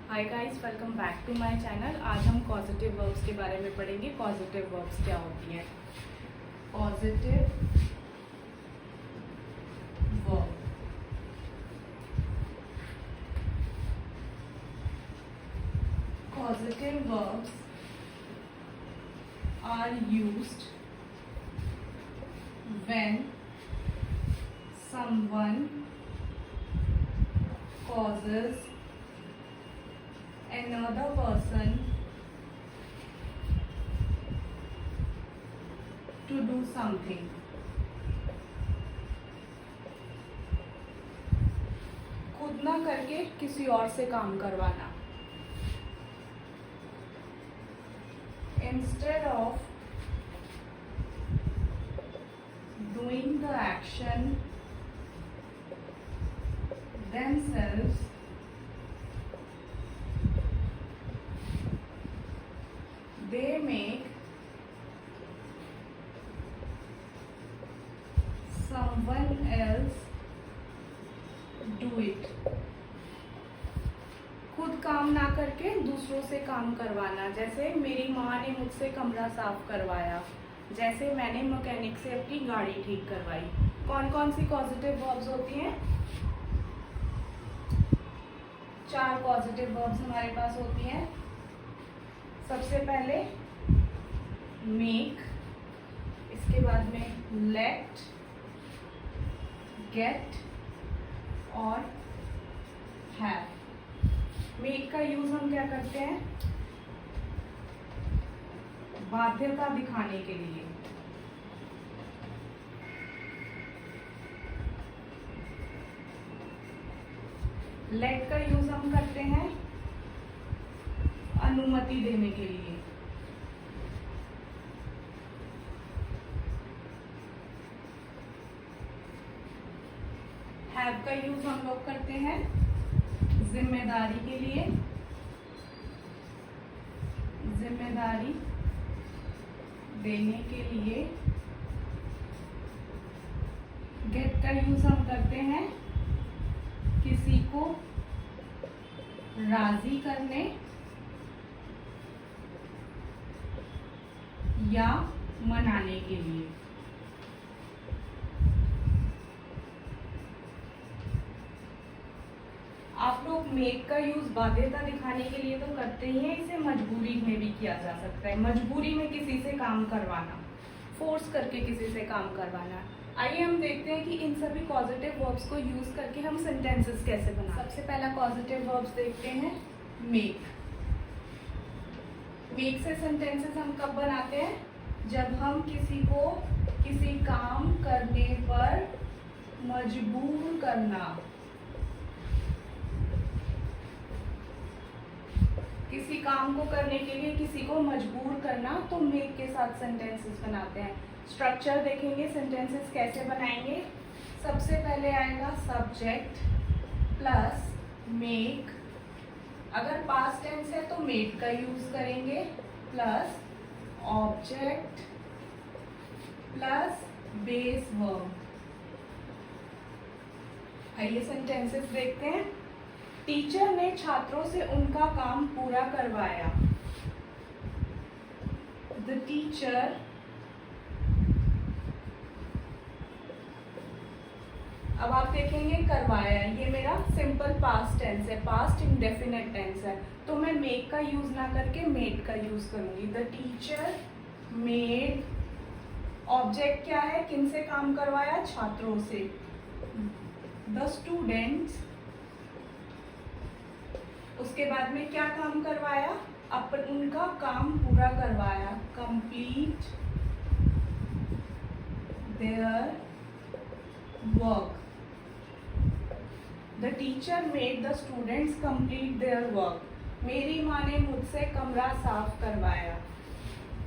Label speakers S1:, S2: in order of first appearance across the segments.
S1: Hi guys, welcome back to my channel. आज हम positive verbs के बारे में पढ़ेंगे। पॉजिटिव वर्ब्स क्या होती हैं? Positive verb, positive verbs are used when someone causes another person to do something. खुद ना करके किसी और से काम करवाना। Instead of doing the action themselves, they make someone else do it. खुद काम ना करके दूसरों से काम करवाना। जैसे मेरी माँ ने मुझसे कमरा साफ करवाया, जैसे मैंने मैकेनिक से अपनी गाड़ी ठीक करवाई। कौन कौन सी पॉजिटिव वर्ब्स होती हैं? 4 पॉजिटिव वर्ब्स हमारे पास होती हैं। सबसे पहले मेक, इसके बाद में लेट, गेट और हैव। मेक का यूज हम क्या करते हैं? बाध्यता दिखाने के लिए। लेट का यूज हम करते हैं अनुमति देने के लिए। हैव का यूज हम लोग करते हैं जिम्मेदारी के लिए, जिम्मेदारी देने के लिए। गेट का यूज हम करते हैं किसी को राजी करने या मनाने के लिए। आप लोग मेक का यूज बाध्यता दिखाने के लिए तो करते ही हैं, इसे मजबूरी में भी किया जा सकता है। मजबूरी में किसी से काम करवाना, फोर्स करके किसी से काम करवाना। आइए हम देखते हैं कि इन सभी पॉजिटिव वर्ब्स को यूज करके हम सेंटेंसेस कैसे बनाते हैं। सबसे पहला पॉजिटिव वर्ब्स देखते हैं मेक। मेक से सेंटेंसेस हम कब बनाते हैं? जब हम किसी को किसी काम करने पर मजबूर करना, किसी काम को करने के लिए किसी को मजबूर करना, तो मेक के साथ सेंटेंसेस बनाते हैं। स्ट्रक्चर देखेंगे सेंटेंसेस कैसे बनाएंगे। सबसे पहले आएगा सब्जेक्ट प्लस मेक। अगर पास्ट टेंस है तो मेड का यूज करेंगे, plus object plus base verb. आइए सेंटेंसेस देखते हैं। टीचर ने छात्रों से उनका काम पूरा करवाया। द टीचर अब आप देखेंगे करवाया, ये मेरा सिंपल पास्ट टेंस है, पास्ट इंडेफिनिट टेंस है, तो मैं मेक का यूज ना करके मेड का यूज करूंगी। The teacher made. ऑब्जेक्ट क्या है? किन से काम करवाया? छात्रों से। The students. उसके बाद में क्या काम करवाया? उनका काम पूरा करवाया। Complete their work. The teacher made the students complete their work. मेरी माँ ने मुझसे कमरा साफ करवाया।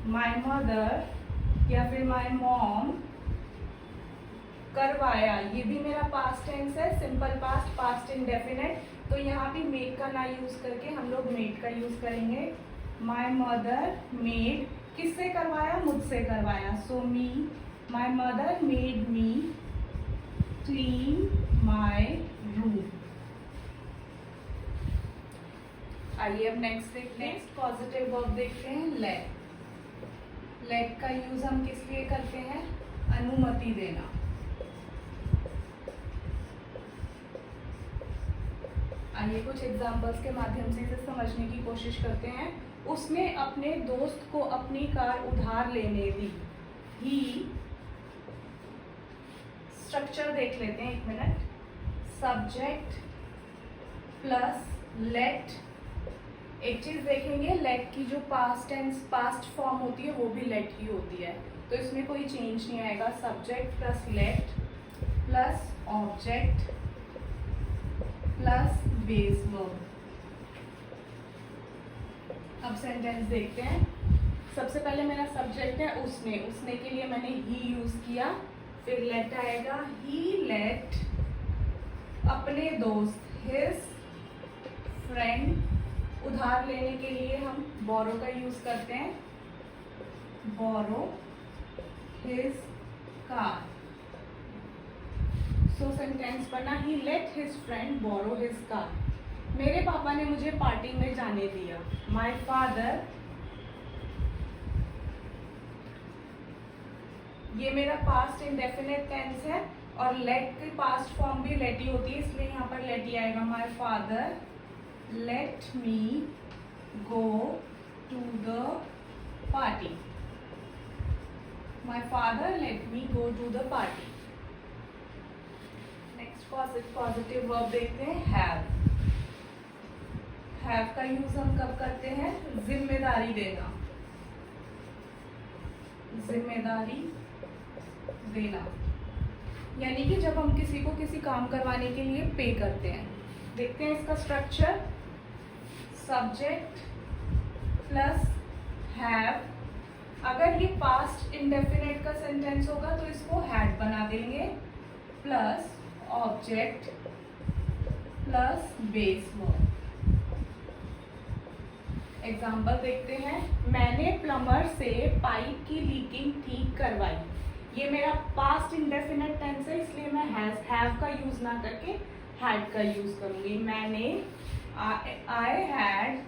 S1: माई मदर या फिर माई मॉम करवाया, ये भी मेरा पास्ट टेंस है, सिंपल पास्ट, पास्ट इंडेफिनिट। तो यहाँ भी मेड का ना यूज करके हम लोग मेड का यूज करेंगे। माई मदर मेड, किससे करवाया? मुझसे करवाया। So me, my mother made me clean my room. आइए अब नेक्स्ट देखते हैं। नेक्स्ट पॉजिटिव वर्ब देखते हैं लेट। लेट का यूज हम किस लिए करते हैं? अनुमति देना। आइए कुछ एग्जांपल्स के माध्यम से इसे समझने की कोशिश करते हैं। उसने अपने दोस्त को अपनी कार उधार लेने दी। ही, स्ट्रक्चर देख लेते हैं, एक मिनट। Subject plus late. एक चीज देखेंगे, लेट की जो पास्ट टेंस पास्ट फॉर्म होती है वो भी लेट ही होती है, तो इसमें कोई चेंज नहीं आएगा। Subject plus late plus object plus base verb. अब सेंटेंस देखते हैं। सबसे पहले मेरा सब्जेक्ट है उसने। उसने के लिए मैंने ही यूज किया, फिर लेट आएगा। ही लेट अपने दोस्त, हिज फ्रेंड। उधार लेने के लिए हम बोरो का यूज करते हैं, बोरो हिज कार। सो सेंटेंस बना, ही लेट हिज फ्रेंड बोरो हिज कार। मेरे पापा ने मुझे पार्टी में जाने दिया। माई फादर, ये मेरा पास्ट इंडेफिनिट टेंस है और लेट की पास्ट फॉर्म भी लेट ही होती है, इसलिए यहाँ पर लेट ही आएगा। My father let me go to the party. My father let me go to the party. Next positive verb देखते हैं, हैव। हैव का यूज हम कब करते हैं? जिम्मेदारी देना। जिम्मेदारी देना यानी कि जब हम किसी को किसी काम करवाने के लिए पे करते हैं। देखते हैं इसका स्ट्रक्चर। Subject plus have. अगर ये पास्ट इंडेफिनिट का सेंटेंस होगा तो इसको हैड बना देंगे, plus object plus base verb. Example देखते हैं। मैंने प्लम्बर से पाइप की लीकिंग ठीक करवाई। ये मेरा पास्ट इंडेफिनिट टेंस है, इसलिए मैं हैव का यूज ना करके हैड का यूज करूंगी। मैंने, I had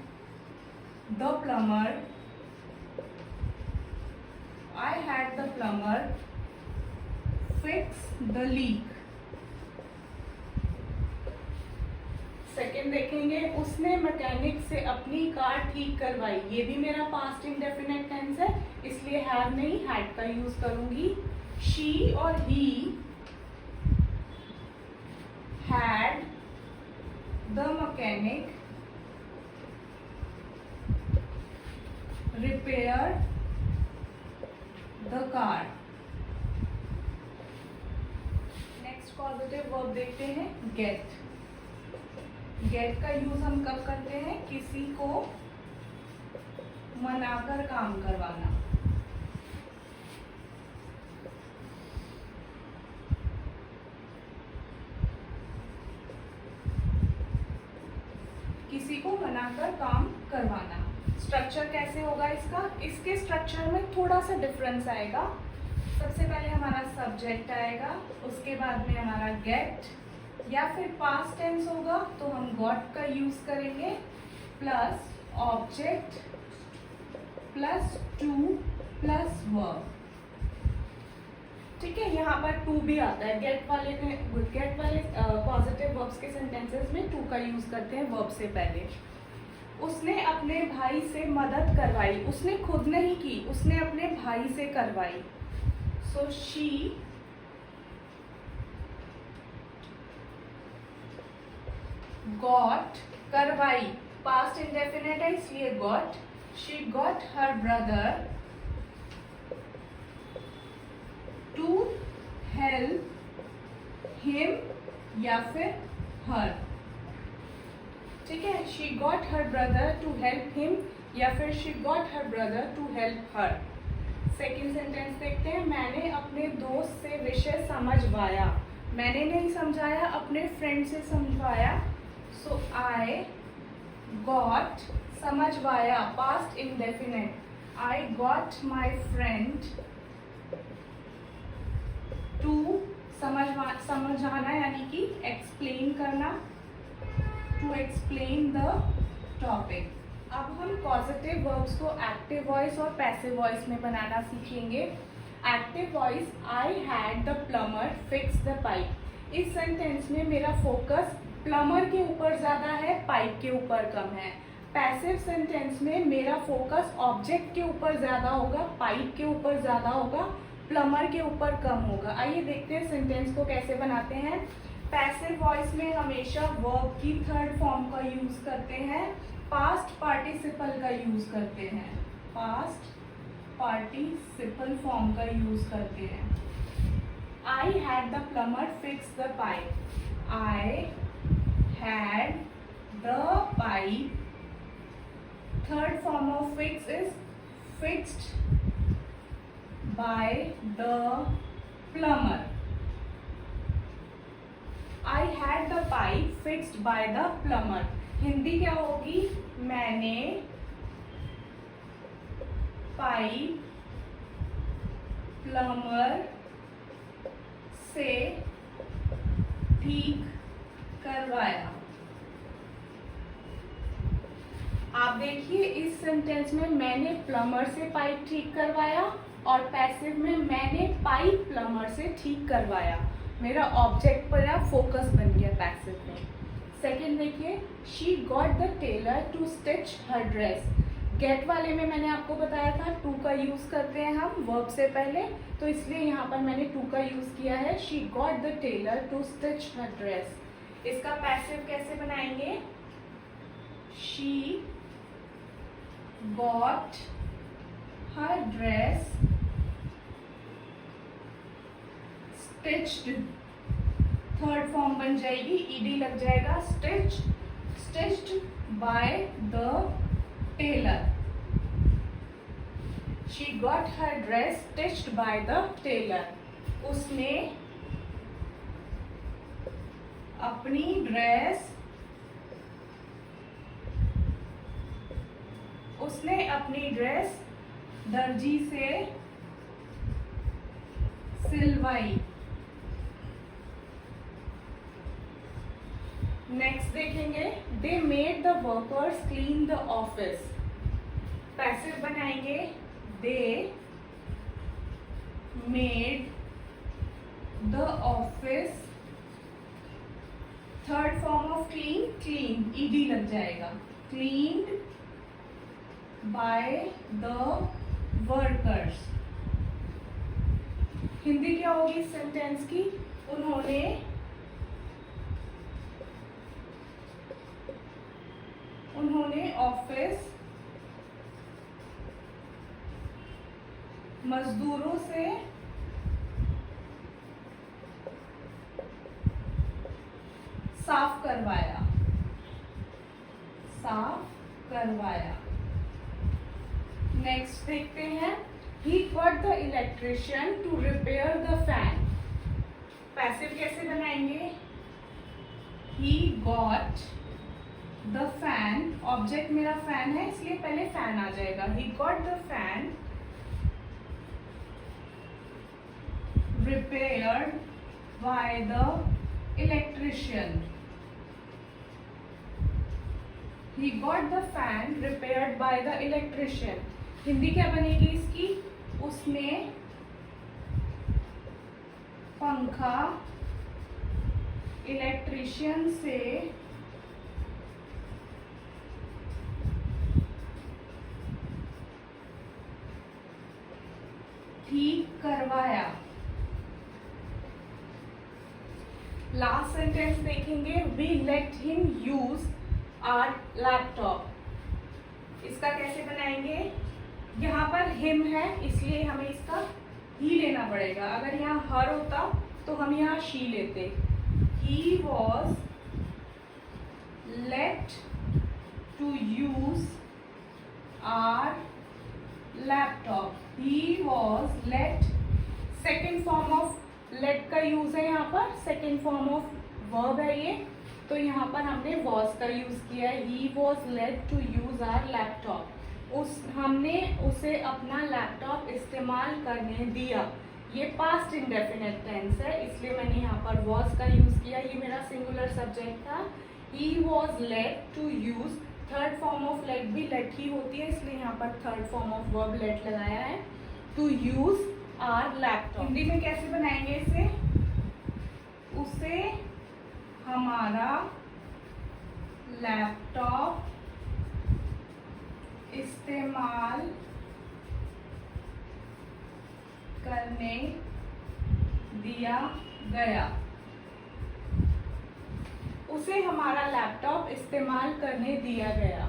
S1: the plumber, I had the plumber fix the leak. Second देखेंगे, उसने मैकेनिक से अपनी कार ठीक करवाई। ये भी मेरा पास्ट इंडेफिनिट टेंस है, इसलिए हैव नहीं हैड का यूज करूंगी। शी और he had the mechanic repair the car. Next positive verb देखते हैं, गेट। गेट का यूज हम कब करते हैं? किसी को मनाकर काम करवाना। किसी को मनाकर काम करवाना। स्ट्रक्चर कैसे होगा इसका? इसके स्ट्रक्चर में थोड़ा सा डिफरेंस आएगा। सबसे पहले हमारा सब्जेक्ट आएगा, उसके बाद में हमारा गेट, या फिर पास्ट टेंस होगा तो हम गॉट का यूज करेंगे, plus object plus two plus verb. ठीक है, यहाँ पर टू भी आता है। गेट वाले पॉजिटिव वर्ब्स के सेंटेंसेस में टू का यूज करते हैं वर्ब से पहले। उसने अपने भाई से मदद करवाई। उसने खुद नहीं की, उसने अपने भाई से करवाई। सो शी गॉट, करवाई पास्ट इंडेफिनिट है इसलिए got. She got her brother to help him या फिर हर। ठीक है, she got her brother to help him या फिर she got her brother to help her. Second sentence देखते हैं। मैंने अपने दोस्त से विषय समझवाया। मैंने नहीं समझाया, अपने फ्रेंड से समझवाया। सो आई गॉट, समझवाया past indefinite, I got my friend to, समझाना यानी कि एक्सप्लेन करना, टू एक्सप्लेन द टॉपिक। अब हम पॉजिटिव वर्ब्स को एक्टिव वॉइस और पैसिव वॉइस में बनाना सीखेंगे। Active voice, I had the plumber fix the pipe. इस सेंटेंस में मेरा फोकस प्लम्बर के ऊपर ज़्यादा है, पाइप के ऊपर कम है। पैसिव सेंटेंस में मेरा फोकस ऑब्जेक्ट के ऊपर ज़्यादा होगा, पाइप के ऊपर ज़्यादा होगा, प्लम्बर के ऊपर कम होगा। आइए देखते हैं सेंटेंस को कैसे बनाते हैं। पैसिव वॉइस में हमेशा वर्ब की थर्ड फॉर्म का यूज करते हैं, पास्ट पार्टिसिपल का यूज करते हैं, पास्ट पार्टिसिपल फॉर्म का यूज करते हैं। I had the plumber fix the pipe. I had the pipe. Third form of fix is fixed by the plumber. I had the pipe fixed by the plumber. Hindi क्या होगी? मैंने pipe plumber से ठीक करवाया। आप देखिए इस सेंटेंस में मैंने प्लम्बर से पाइप ठीक करवाया और पैसिव में मैंने पाइप प्लम्बर से ठीक करवाया। मेरा ऑब्जेक्ट पर फोकस बन गया पैसिव में। सेकंड देखिए, she got the tailor to stitch her dress. Get वाले में मैंने आपको बताया था टू का यूज करते हैं हम वर्ब से पहले, तो इसलिए यहाँ पर मैंने टू का यूज किया है। She got the tailor to stitch her dress. इसका पैसिव कैसे बनाएंगे? She got her dress stitched. Third form बन जाएगी, ईडी लग जाएगा, stitch, stitched by the tailor. She got her dress stitched by the tailor. उसने अपनी ड्रेस दर्जी से सिलवाई। नेक्स्ट देखेंगे, they made the workers clean the office. Passive बनाएंगे, they made the office. Third form of clean, clean, ED लग जाएगा, cleaned by the workers. Hindi क्या होगी इस सेंटेंस की? उन्होंने ऑफिस मजदूरों से साफ करवाया, साफ करवाया। नेक्स्ट देखते हैं, he got the electrician to repair the fan। Passive कैसे बनाएंगे? he got the fan, object मेरा फैन है इसलिए पहले फैन आ जाएगा। he got the fan repaired by the electrician। he got the fan repaired by the electrician। Hindi क्या बनेगी इसकी? उसने पंखा इलेक्ट्रिशियन से ठीक करवाया। लास्ट सेंटेंस देखेंगे, we let him use our laptop. इसका कैसे बनाएंगे? यहाँ पर हिम है इसलिए हमें इसका ही लेना पड़ेगा। अगर यहाँ हर होता तो हम यहाँ शी लेते। He was let to use our laptop. He was let, second form of let का यूज है यहाँ पर, सेकेंड फॉर्म ऑफ वर्ब है ये, तो यहाँ पर हमने वॉज का यूज किया है। He was let to use our laptop. हमने उसे अपना लैपटॉप इस्तेमाल करने दिया। ये पास्ट इंडेफिनिट टेंस है इसलिए मैंने यहाँ पर वॉज का यूज किया। ये मेरा सिंगुलर सब्जेक्ट था। He was let to use third form of let भी लेट ही होती है, इसलिए यहाँ पर third form of verb let लगाया है। To use our laptop, Hindi में कैसे बनाएंगे इसे? उसे हमारा लैपटॉप इस्तेमाल करने दिया गया। उसे हमारा लैपटॉप इस्तेमाल करने दिया गया।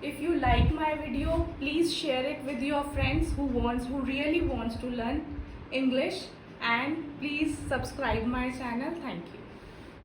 S1: If you like my video, please share it with your friends who really wants to learn English, and please subscribe my channel. Thank you.